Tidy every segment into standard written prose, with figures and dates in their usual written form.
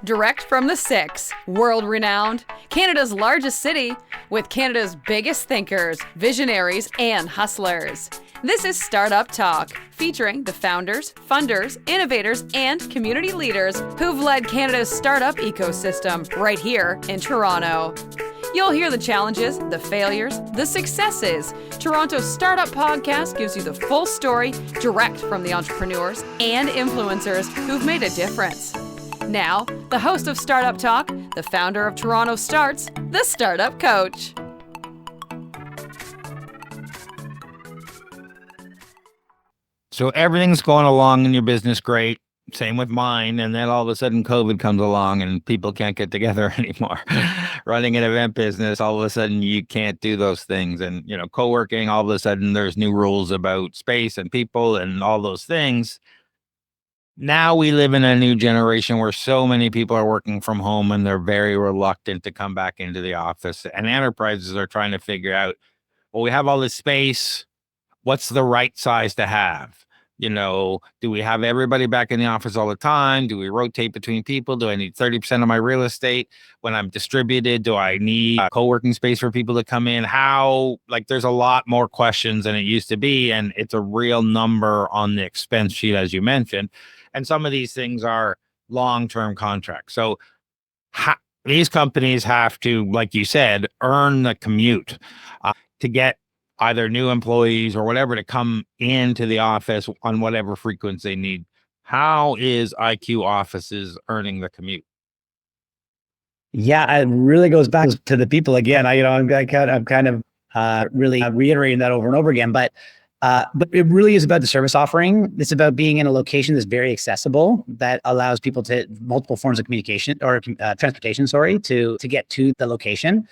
Direct from the Six, world-renowned, Canada's largest city, with Canada's biggest thinkers, visionaries, and hustlers. This is Startup Talk, featuring the founders, funders, innovators, and community leaders who've led Canada's startup ecosystem right here in Toronto. You'll hear the challenges, the failures, the successes. Toronto's Startup Podcast gives you the full story direct from the entrepreneurs and influencers who've made a difference. Now, the host of Startup Talk, the founder of TorontoStarts, the Startup Coach. So everything's going along in your business great. Same with mine. And then all of a sudden COVID comes along and people can't get together anymore. Running an event business, all of a sudden you can't do those things. And, coworking, all of a sudden there's new rules about space and people and all those things. Now we live in a new generation where so many people are working from home and they're very reluctant to come back into the office. And enterprises are trying to figure out, well, we have all this space. What's the right size to have? Do we have everybody back in the office all the time? Do we rotate between people? Do I need 30% of my real estate when I'm distributed? Do I need a co-working space for people to come in? There's a lot more questions than it used to be. And it's a real number on the expense sheet, as you mentioned. And some of these things are long-term contracts. So these companies have to, like you said, earn the commute to get either new employees or whatever to come into the office on whatever frequency they need. How is IQ Offices earning the commute? Yeah, it really goes back to the people again. I'm kind of really reiterating that over and over again, but it really is about the service offering. It's about being in a location that's very accessible, that allows people to multiple forms of communication or transportation, to get to the location.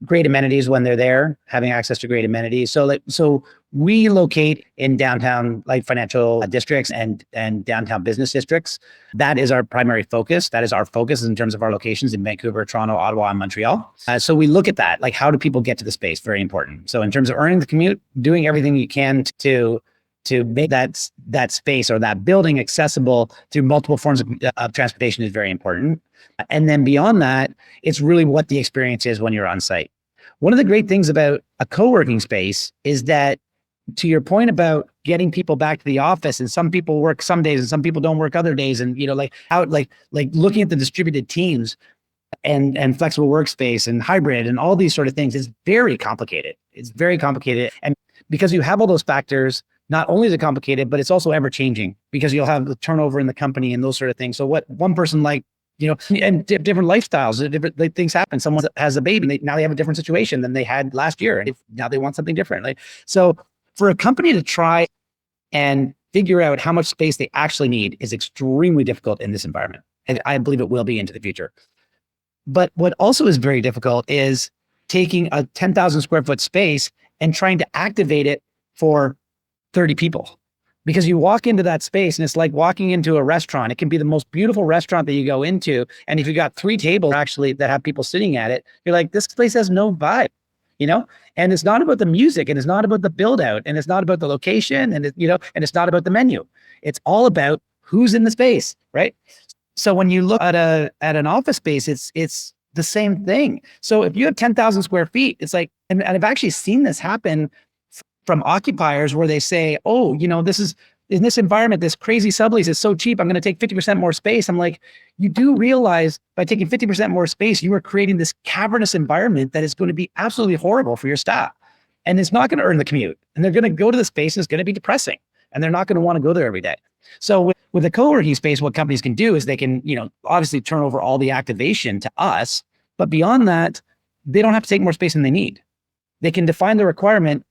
Great amenities when they're there, having access to great amenities. So we locate in downtown, financial districts and downtown business districts. That is our primary focus. That is our focus in terms of our locations in Vancouver, Toronto, Ottawa, and Montreal. So we look at that, how do people get to the space? Very important. So in terms of earning the commute, doing everything you can to make that space or that building accessible through multiple forms of transportation is very important. And then beyond that, it's really what the experience is when you're on site. One of the great things about a co-working space is that, to your point about getting people back to the office, and some people work some days and some people don't work other days, and looking at the distributed teams and flexible workspace and hybrid and all these sort of things is very complicated. It's very complicated. And because you have all those factors, not only is it complicated, but it's also ever changing, because you'll have the turnover in the company and those sort of things. So what one person and different lifestyles, different things happen. Someone has a baby, now they have a different situation than they had last year. And now they want something different. So for a company to try and figure out how much space they actually need is extremely difficult in this environment. And I believe it will be into the future. But what also is very difficult is taking a 10,000 square foot space and trying to activate it for 30 people. Because you walk into that space and it's like walking into a restaurant. It can be the most beautiful restaurant that you go into. And if you got 3 tables actually that have people sitting at it, you're like, this place has no vibe, And it's not about the music, and it's not about the build out, and it's not about the location, and and it's not about the menu. It's all about who's in the space, right? So when you look at an office space, it's the same thing. So if you have 10,000 square feet, it's like, and I've actually seen this happen from occupiers where they say, oh, this is in this environment, this crazy sublease is so cheap, I'm going to take 50% more space. I'm like, you do realize by taking 50% more space, you are creating this cavernous environment that is going to be absolutely horrible for your staff. And it's not going to earn the commute. And they're going to go to the space and it's going to be depressing. And they're not going to want to go there every day. So with a co-working space, what companies can do is they can, obviously turn over all the activation to us. But beyond that, they don't have to take more space than they need. They can define the requirement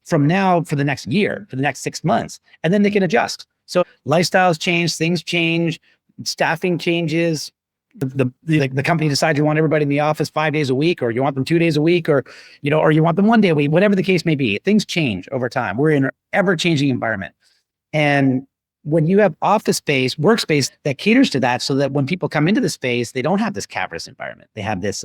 from now for the next year, for the next 6 months, and then they can adjust. So lifestyles change, things change, staffing changes. The company decides you want everybody in the office 5 days a week, or you want them 2 days a week, or you want them 1 day a week, whatever the case may be. Things change over time. We're in an ever-changing environment. And when you have office space, workspace that caters to that, so that when people come into the space, they don't have this cavernous environment. They have this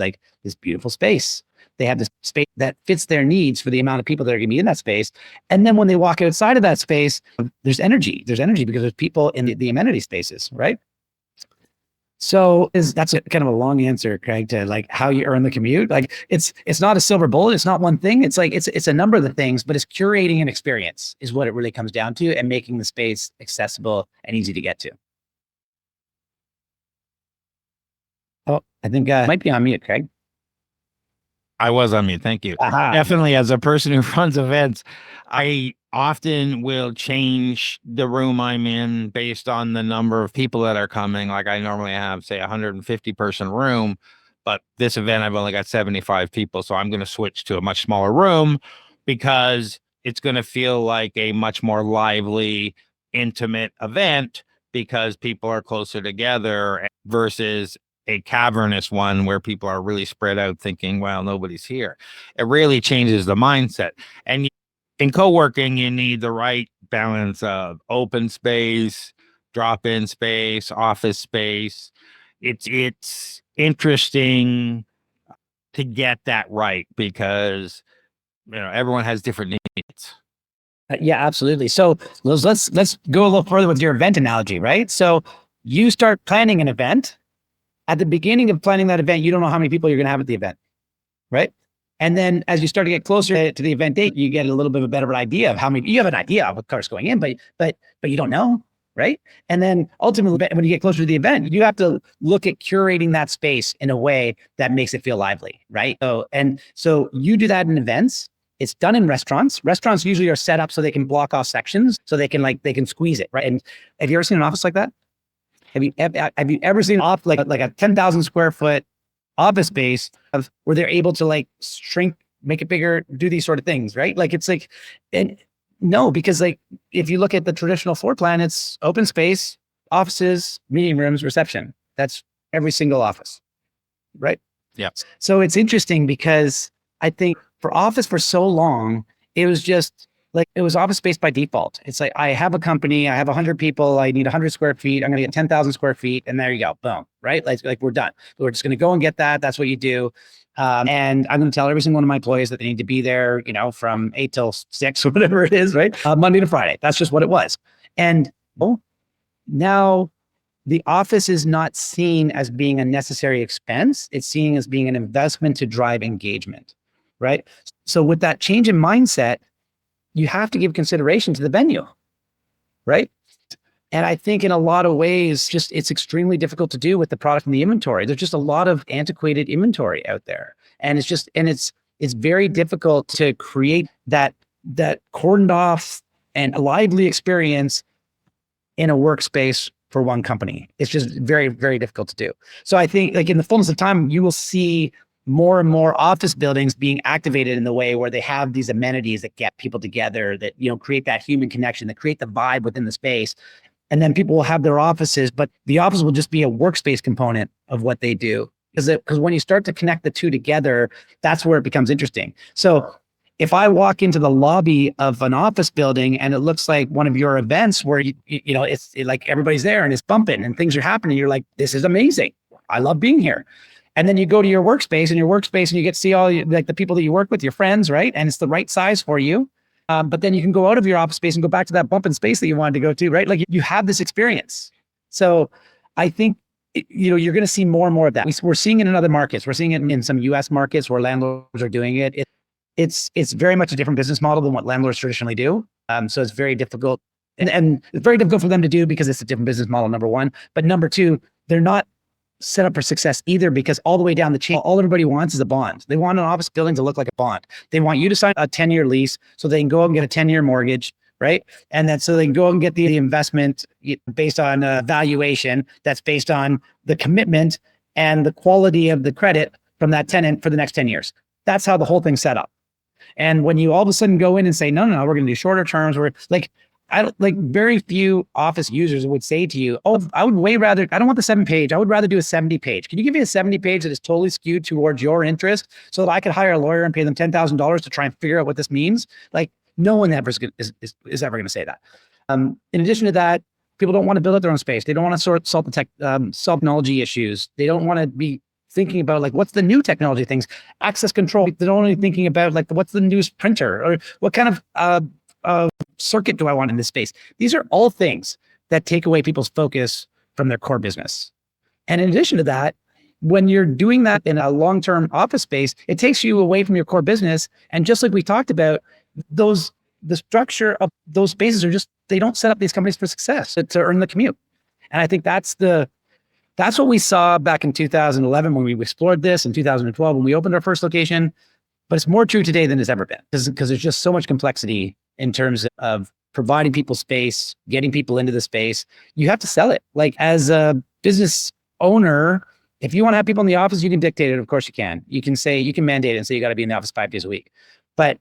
beautiful space. They have this space that fits their needs for the amount of people that are going to be in that space. And then when they walk outside of that space, there's energy. There's energy because there's people in the amenity spaces, right? So that's kind of a long answer, Craig, to like how you earn the commute. Like it's not a silver bullet. It's not one thing. It's like it's a number of the things, but it's curating an experience is what it really comes down to, and making the space accessible and easy to get to. Oh, I think might be on mute, Craig. I was on mute. Thank you. Aha. Definitely, as a person who runs events, I often will change the room I'm in based on the number of people that are coming. Like I normally have, say, 150 person room, but this event I've only got 75 people. So I'm going to switch to a much smaller room because it's going to feel like a much more lively, intimate event because people are closer together versus a cavernous one where people are really spread out thinking, well, nobody's here. It really changes the mindset. And in co-working, you need the right balance of open space, drop-in space, office space. It's interesting to get that right because everyone has different needs. Yeah, absolutely. So let's go a little further with your event analogy, right? So you start planning an event. At the beginning of planning that event, you don't know how many people you're going to have at the event, right? And then as you start to get closer to the event date, you get a little bit of a better idea of how many. You have an idea of what cars going in, but you don't know, right? And then ultimately, when you get closer to the event, you have to look at curating that space in a way that makes it feel lively, right? So you do that in events. It's done in restaurants. Restaurants usually are set up so they can block off sections, so they can squeeze it, right? And have you ever seen an office like that? Have you ever seen off like a 10,000 square foot office space where they're able to like shrink, make it bigger, do these sort of things, right? Like it's like, and no, because like if you look at the traditional floor plan, it's open space, offices, meeting rooms, reception. That's every single office, right? Yeah. So it's interesting because I think for office for so long, it was just like it was office space by default. It's like I have a company, I have 100 people, I need 100 square feet, I'm going to get 10,000 square feet, and there you go, boom, right? Like we're done. We're just going to go and get that. That's what you do. And I'm going to tell every single one of my employees that they need to be there, from 8 till 6 or whatever it is, right? Monday to Friday. That's just what it was. And now the office is not seen as being a necessary expense. It's seen as being an investment to drive engagement, right? So with that change in mindset, you have to give consideration to the venue, right? And I think in a lot of ways, it's extremely difficult to do with the product and the inventory. There's just a lot of antiquated inventory out there. And it's very difficult to create that cordoned off and a lively experience in a workspace for one company. It's just very, very difficult to do. So I think like in the fullness of time, you will see more and more office buildings being activated in the way where they have these amenities that get people together, that, create that human connection, that create the vibe within the space. And then people will have their offices, but the office will just be a workspace component of what they do. Because when you start to connect the two together, that's where it becomes interesting. So if I walk into the lobby of an office building and it looks like one of your events where it's like everybody's there and it's bumping and things are happening, you're like, this is amazing. I love being here. And then you go to your workspace and you get to see all like the people that you work with, your friends, right? And it's the right size for you. But then you can go out of your office space and go back to that bump in space that you wanted to go to, right? Like you have this experience. So I think, you're going to see more and more of that. We're seeing it in other markets. We're seeing it in some US markets where landlords are doing it. It's very much a different business model than what landlords traditionally do. So it's very difficult and it's very difficult for them to do because it's a different business model, number one. But number two, they're not set up for success either, because all the way down the chain, all everybody wants is a bond. They want an office building to look like a bond. They want you to sign a 10-year lease so they can go out and get a 10-year mortgage, right? And then so they can go and get the investment based on valuation that's based on the commitment and the quality of the credit from that tenant for the next 10 years. That's how the whole thing's set up. And when you all of a sudden go in and say, no, we're going to do shorter terms, we're like, very few office users would say to you, oh, I would way rather, I don't want the 7-page. I would rather do a 70-page. Can you give me a 70-page that is totally skewed towards your interest so that I could hire a lawyer and pay them $10,000 to try and figure out what this means? Like no one ever is ever going to say that. In addition to that, people don't want to build up their own space. They don't want to solve technology issues. They don't want to be thinking about like, what's the new technology things, access control. They're only thinking about like, what's the newest printer or what kind of circuit do I want in this space? These are all things that take away people's focus from their core business. And in addition to that, when you're doing that in a long-term office space, it takes you away from your core business. And just like we talked about, the structure of those spaces they don't set up these companies for success, to earn the commute. And I think that's what we saw back in 2011 when we explored this, in 2012 when we opened our first location. But it's more true today than it's ever been, because there's just so much complexity in terms of providing people space, getting people into the space. You have to sell it. Like, as a business owner, if you want to have people in the office, you can dictate it. Of course you can. You can mandate it and say you got to be in the office 5 days a week. But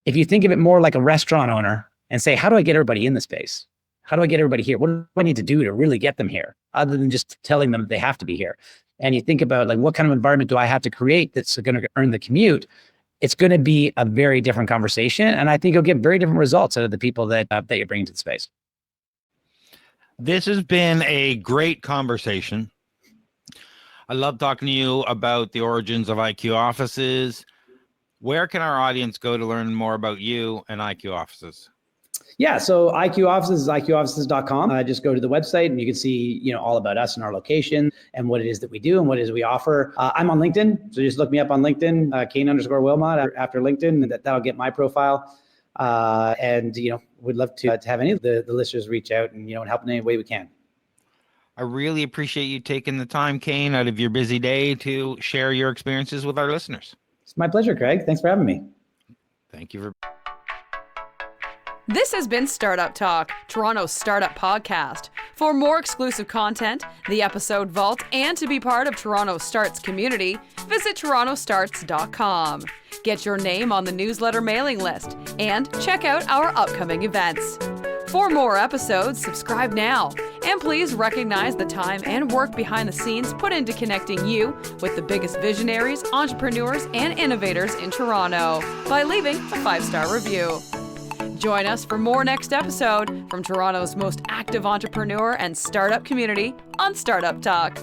if you think of it more like a restaurant owner and say, how do I get everybody in the space? How do I get everybody here? What do I need to do to really get them here, other than just telling them they have to be here? And you think about, like, what kind of environment do I have to create that's going to earn the commute? It's going to be a very different conversation. And I think you'll get very different results out of the people that you're bringing to the space. This has been a great conversation. I love talking to you about the origins of IQ Offices. Where can our audience go to learn more about you and IQ Offices? Yeah, so IQ Offices is iqoffices.com. Just go to the website and you can see, all about us and our location and what it is that we do and what it is we offer. I'm on LinkedIn, so just look me up on LinkedIn, Kane_Willmott after LinkedIn, and that'll get my profile. And we'd love to have any of the listeners reach out and and help in any way we can. I really appreciate you taking the time, Kane, out of your busy day to share your experiences with our listeners. It's my pleasure, Craig. Thanks for having me. Thank you for. This has been Startup Talk, Toronto's startup podcast. For more exclusive content, the episode vault, and to be part of TorontoStarts community, visit TorontoStarts.com. Get your name on the newsletter mailing list and check out our upcoming events. For more episodes, subscribe now. And please recognize the time and work behind the scenes put into connecting you with the biggest visionaries, entrepreneurs, and innovators in Toronto by leaving a 5-star review. Join us for more next episode from Toronto's most active entrepreneur and startup community on Startup Talk.